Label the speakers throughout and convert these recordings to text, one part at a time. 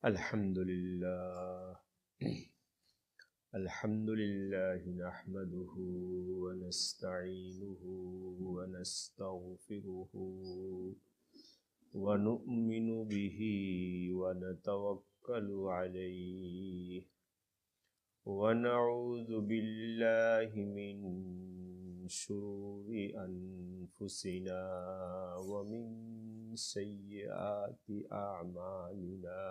Speaker 1: الحمد لله الحمد لله نحمده ونستعينه ونستغفره ونؤمن به ونتوكل عليه ونعوذ بالله من شرور أنفسنا ومن سيئات أعمالنا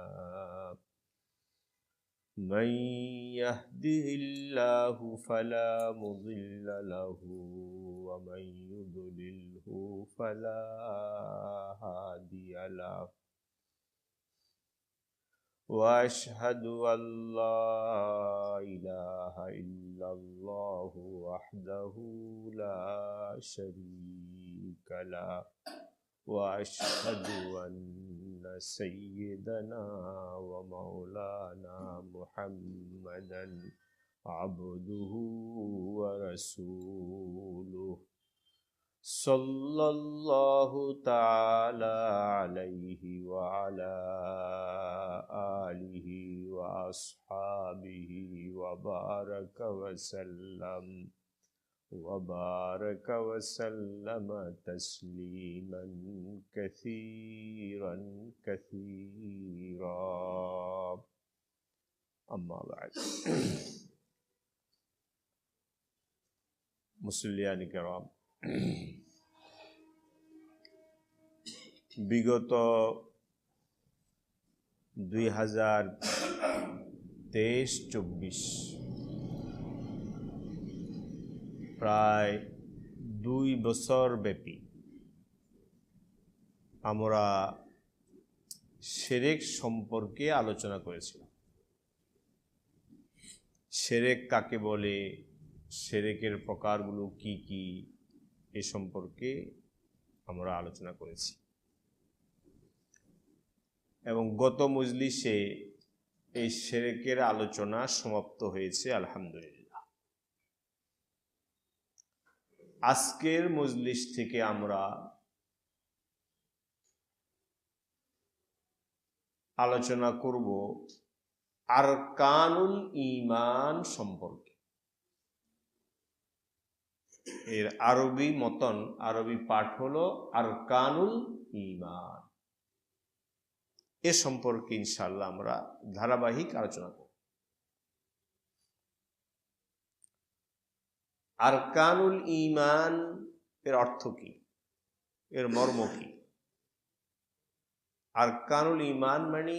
Speaker 1: من يهده الله فلا مضل له ومن يضلله فلا هادي له وأشهد أن لا إله إلا الله وحده لا شريك له وأشهد أن سيدنا ومولانا محمدا عبده ورسوله صلى الله تعالى عليه وعلى آله وأصحابه وبارك وسلم تسليما كثيرا أما بعد মুসলিয়ান কিরাম, বিগত 2023-24 প্রায় 2 বছর ব্যাপী আমরা শিরক সম্পর্কে আলোচনা করেছিলাম। শিরক কাকে বলে, শিরকের প্রকারগুলো কি কি, এ সম্পর্কে আমরা আলোচনা করেছি এবং গত মজলিসে এই শিরকের আলোচনা সমাপ্ত হয়েছে আলহামদুলিল্লাহ। আজকের মজলিস থেকে আমরা আলোচনা করব আরকানুল ঈমান সম্পর্কে। এর আরবি মতন, আরবি পাঠ হলো আরকানুল ঈমান। এ সম্পর্কে ইনশাআল্লাহ আমরা ধারাবাহিক আলোচনা করব। আরকানুল ঈমান এর অর্থ কি, এর মর্ম কি? আরকানুল ঈমান মানে